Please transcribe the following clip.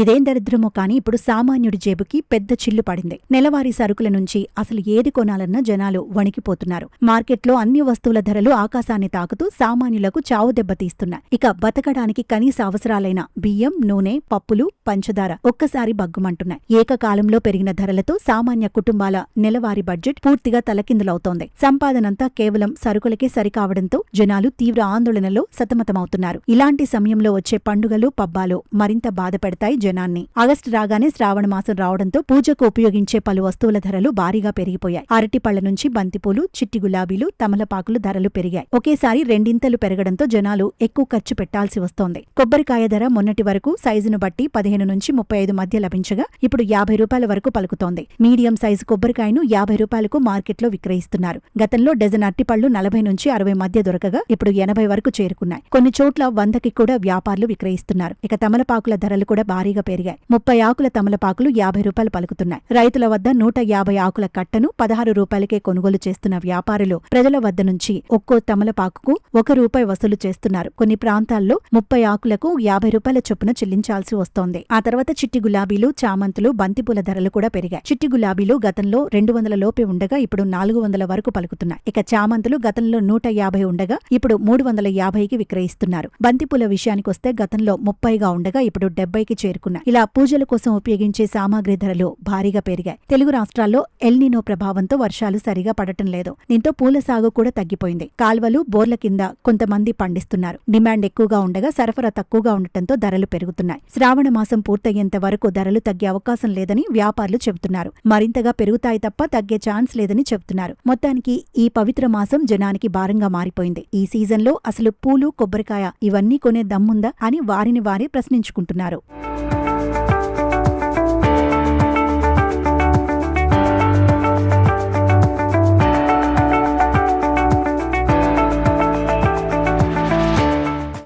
ఇదేం దరిద్రమో కాని ఇప్పుడు సామాన్యుడి జేబుకి పెద్ద చిల్లు పడింది. నెలవారీ సరుకుల నుంచి అసలు ఏది కొనాలన్నా జనాలు వణికిపోతున్నారు. మార్కెట్లో అన్ని వస్తువుల ధరలు ఆకాశాన్ని తాకుతూ సామాన్యులకు చావు దెబ్బతీస్తున్నాయి. ఇక బతకడానికి కనీస అవసరాలైన బియ్యం, నూనె, పప్పులు, పంచదార ఒక్కసారి బగ్గుమంటున్నాయి. ఏకకాలంలో పెరిగిన ధరలతో సామాన్య కుటుంబాల నెలవారీ బడ్జెట్ పూర్తిగా తలకిందులవుతోంది. సంపాదనంతా కేవలం సరుకులకే సరికావడంతో జనాలు తీవ్ర ఆందోళనలో సతమతమవుతున్నారు. ఇలాంటి సమయంలో వచ్చే పండుగలు, పబ్బాలు మరింత బాధపెడతాయి జనాన్ని. ఆగస్టు రాగానే శ్రావణ మాసం రావడంతో పూజకు ఉపయోగించే పలు వస్తువుల ధరలు భారీగా పెరిగిపోయాయి. అరటిపళ్ల నుంచి బంతిపూలు, చిట్టి గులాబీలు, తమలపాకులు ధరలు పెరిగాయి. ఒకేసారి రెండింతలు పెరగడంతో జనాలు ఎక్కువ ఖర్చు పెట్టాల్సి వస్తోంది. కొబ్బరికాయ ధర మొన్నటి వరకు సైజును బట్టి 15 నుంచి 35 మధ్య లభించగా ఇప్పుడు 50 రూపాయల వరకు పలుకుతోంది. మీడియం సైజు కొబ్బరికాయను 50 రూపాయలకు మార్కెట్లో విక్రయిస్తున్నారు. గతంలో డజన్ అరటిపళ్లు 40 నుంచి 60 మధ్య దొరకగా ఇప్పుడు 80 వరకు చేరుకున్నాయి. కొన్ని చోట్ల 100కి కూడా వ్యాపారులు విక్రయిస్తున్నారు. ఇక తమలపాకుల ధరలు కూడా భారీగా పెరిగాయి. 30 ఆకుల తమలపాకులు 50 రూపాయలు పలుకుతున్నాయి. రైతుల వద్ద 150 ఆకుల కట్టను 16 రూపాయలకే కొనుగోలు చేస్తున్న వ్యాపారులు ప్రజల వద్ద నుంచి ఒక్కో తమలపాకుకు ₹1 వసూలు చేస్తున్నారు. కొన్ని ప్రాంతాల్లో 30 ఆకులకు 50 రూపాయల చొప్పున చెల్లించాల్సి వస్తోంది. ఆ తర్వాత చిట్టి గులాబీలు, చామంతులు, బంతిపూల ధరలు కూడా పెరిగాయి. చిట్టి గులాబీలు గతంలో 200 లోపే ఉండగా ఇప్పుడు 400 వరకు పలుకుతున్నాయి. ఇక చామంతులు గతంలో 150 ఉండగా ఇప్పుడు 350కి విక్రయిస్తున్నారు. బంతిపూల విషయానికొస్తే గతంలో 30గా ఉండగా ఇప్పుడు 70కి చేరుకున్నాయి. ఇలా పూజల కోసం ఉపయోగించే సామాగ్రి ధరలు భారీగా పెరిగాయి. తెలుగు రాష్ట్రాల్లో ఎల్నినో ప్రభావంతో వర్షాలు సరిగా పడటం లేదు. దీంతో పూల సాగు కూడా తగ్గిపోయింది. కాల్వలు, బోర్ల కింద కొంతమంది పండిస్తున్నారు. డిమాండ్ ఎక్కువగా ఉండగా సరఫరా తక్కువగా ఉండటంతో ధరలు పెరుగుతున్నాయి. శ్రావణ మాసం పూర్తయ్యేంత వరకు ధరలు తగ్గే అవకాశం లేదని వ్యాపారులు చెబుతున్నారు. మరింతగా పెరుగుతాయి తప్ప తగ్గే ఛాన్స్ లేదని చెబుతున్నారు. మొత్తానికి ఈ పవిత్ర మాసం జనానికి భారంగా మారిపోయింది. ఈ సీజన్లో అసలు పూలు, కొబ్బరికాయ ఇవన్నీ కొనే దమ్ముందా అని వారిని వారే ప్రశ్నించుకుంటున్నారు.